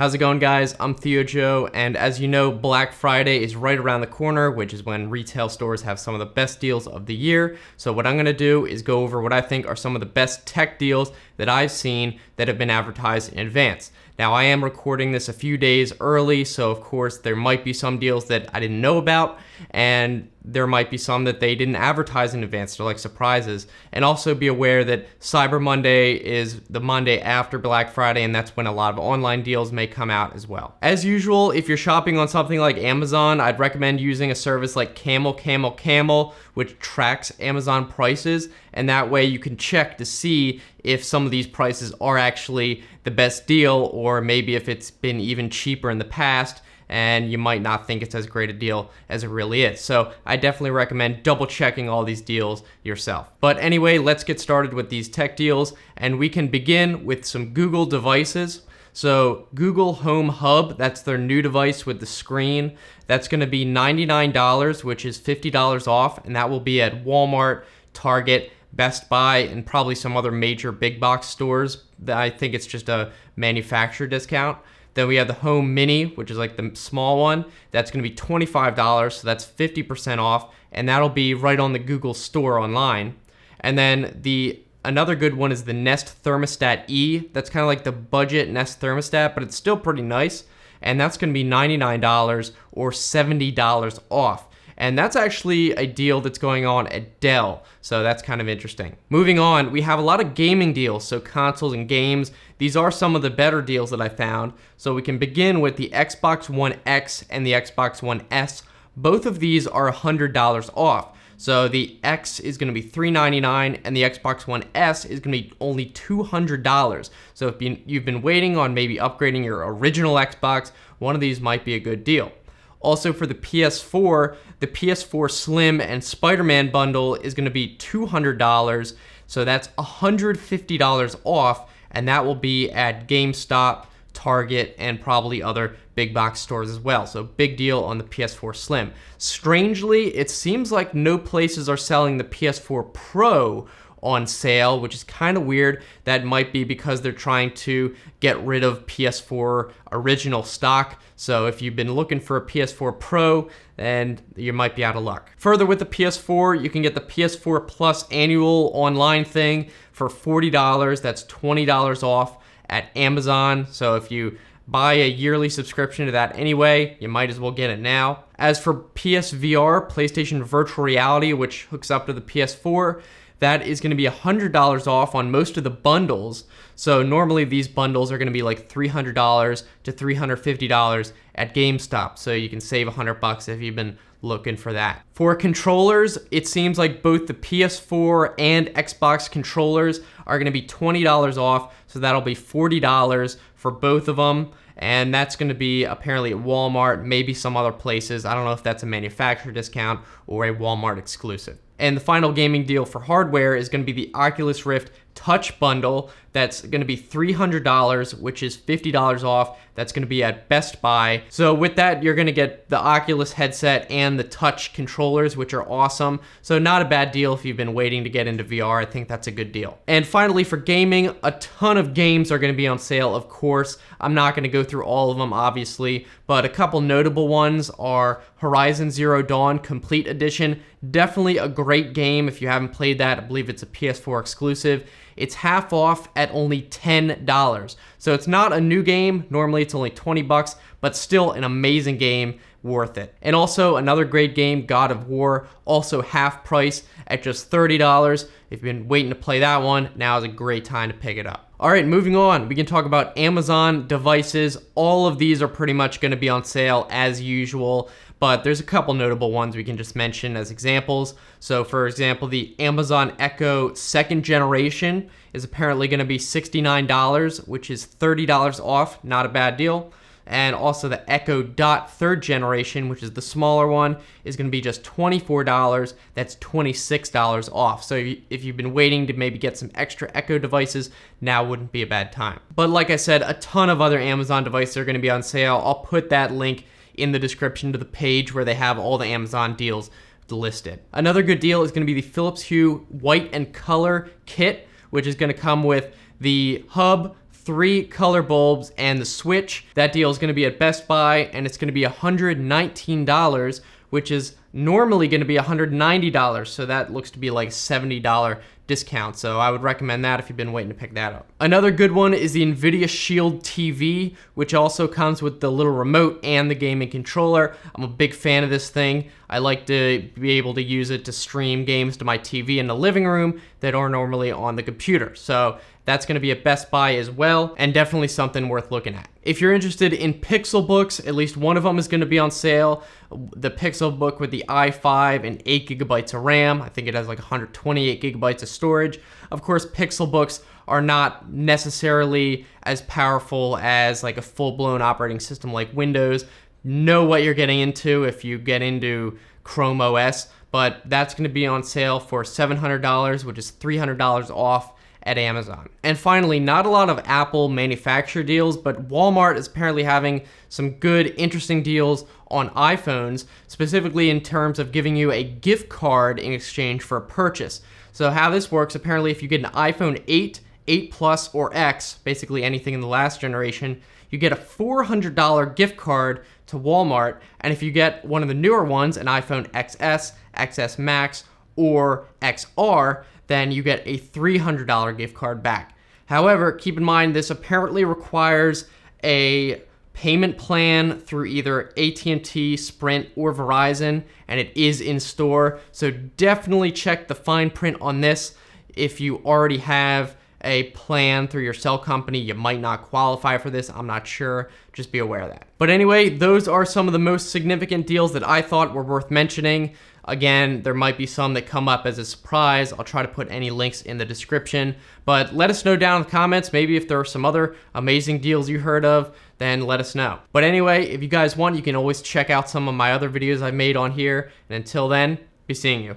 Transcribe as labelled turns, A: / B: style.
A: How's it going, guys? I'm Theo Joe, and as you know, Black Friday is right around the corner, which is when retail stores have some of the best deals of the year. So what I'm gonna do is go over what I think are some of the best tech deals that I've seen that have been advertised in advance. Now, I am recording this a few days early, so of course there might be some deals that I didn't know about, and there might be some that they didn't advertise in advance. They're like surprises. And also be aware that Cyber Monday is the Monday after Black Friday, and that's when a lot of online deals may come out as well. As usual, if you're shopping on something like Amazon, I'd recommend using a service like CamelCamelCamel, which tracks Amazon prices, and that way you can check to see if some of these prices are actually the best deal, or maybe if it's been even cheaper in the past, and you might not think it's as great a deal as it really is. So I definitely recommend double checking all these deals yourself. But anyway, let's get started with these tech deals, and we can begin with some Google devices. So Google Home Hub, that's their new device with the screen. That's gonna be $99, which is $50 off, and that will be at Walmart, Target, Best Buy, and probably some other major big box stores. I think it's just a manufacturer discount. Then we have the Home Mini, which is like the small one. That's gonna be $25, so that's 50% off, and that'll be right on the Google store online. And then another good one is the Nest Thermostat E. That's kind of like the budget Nest thermostat, but it's still pretty nice. And that's gonna be $99 or $70 off. And that's actually a deal that's going on at Dell, so that's kind of interesting. Moving on, we have a lot of gaming deals, so consoles and games. These are some of the better deals that I found. So we can begin with the Xbox One X and the Xbox One S. Both of these are $100 off. So the X is gonna be $399 and the Xbox One S is gonna be only $200. So if you've been waiting on maybe upgrading your original Xbox, one of these might be a good deal. Also for the PS4 Slim and Spiderman bundle is gonna be $200. So that's $150 off, and that will be at GameStop, Target, and probably other big box stores as well. So big deal on the PS4 Slim. Strangely, it seems like no places are selling the PS4 Pro on sale, which is kind of weird. That might be because they're trying to get rid of PS4 original stock. So if you've been looking for a PS4 Pro, then you might be out of luck. Further, with the PS4, you can get the PS4 Plus annual online thing for $40. That's $20 off at Amazon. So if you buy a yearly subscription to that anyway, you might as well get it now. As for PSVR, PlayStation Virtual Reality, which hooks up to the PS4, that is going to be $100 off on most of the bundles. So normally these bundles are going to be like $300 to $350 at GameStop. So you can save $100 if you've been looking for that. For controllers, it seems like both the PS4 and Xbox controllers are going to be $20 off. So that'll be $40 for both of them. And that's going to be apparently at Walmart, maybe some other places. I don't know if that's a manufacturer discount or a Walmart exclusive. And the final gaming deal for hardware is going to be the Oculus Rift Touch Bundle. That's going to be $300, which is $50 off. That's going to be at Best Buy. So with that, you're going to get the Oculus headset and the Touch controllers, which are awesome. So not a bad deal if you've been waiting to get into VR. I think that's a good deal. And finally, for gaming, a ton of games are going to be on sale, of course. I'm not going to go through all of them, obviously, but a couple notable ones are Horizon Zero Dawn Complete Edition. Definitely a great game if you haven't played that. I believe it's a PS4 exclusive. It's half off at only $10. So it's not a new game. Normally it's only $20, but still an amazing game, worth it. And also another great game, God of War, also half price at just $30. If you've been waiting to play that one, now is a great time to pick it up. All right, moving on, we can talk about Amazon devices. All of these are pretty much going to be on sale as usual, but there's a couple notable ones we can just mention as examples. So for example, the Amazon Echo 2nd generation is apparently going to be $69, which is $30 off, not a bad deal. And also the Echo Dot 3rd generation, which is the smaller one, is going to be just $24. That's $26 off. So if you've been waiting to maybe get some extra Echo devices, now wouldn't be a bad time. But like I said, a ton of other Amazon devices are going to be on sale. I'll put that link in the description to the page where they have all the Amazon deals listed. Another good deal is going to be the Philips Hue White and Color kit, which is going to come with the hub, 3 color bulbs and the switch. That deal is going to be at Best Buy, and it's going to be $119, which is normally going to be $190, so that looks to be like a $70 discount, so I would recommend that if you've been waiting to pick that up. Another good one is the Nvidia Shield TV, which also comes with the little remote and the gaming controller. I'm a big fan of this thing. I like to be able to use it to stream games to my TV in the living room that are normally on the computer. So that's going to be at Best Buy as well, and definitely something worth looking at. If you're interested in Pixel books, at least one of them is going to be on sale. The Pixel book with the i5 and 8 gigabytes of RAM. I think it has like 128 gigabytes of storage. Of course, Pixel books are not necessarily as powerful as like a full-blown operating system like Windows. Know what you're getting into if you get into Chrome OS, but that's going to be on sale for $700, which is $300 off at Amazon. And finally, not a lot of Apple manufacturer deals, but Walmart is apparently having some good, interesting deals on iPhones, specifically in terms of giving you a gift card in exchange for a purchase. So how this works, apparently if you get an iPhone 8, 8 Plus, or X, basically anything in the last generation, you get a $400 gift card to Walmart, and if you get one of the newer ones, an iPhone XS, XS Max, or XR, then you get a $300 gift card back. However, keep in mind this apparently requires a payment plan through either AT&T, Sprint, or Verizon, and it is in store. So definitely check the fine print on this. If you already have a plan through your cell company, you might not qualify for this. I'm not sure. Just be aware of that. But anyway, those are some of the most significant deals that I thought were worth mentioning. Again, there might be some that come up as a surprise. I'll try to put any links in the description. But let us know down in the comments. Maybe if there are some other amazing deals you heard of, then let us know. But anyway, if you guys want, you can always check out some of my other videos I made on here. And until then, be seeing you.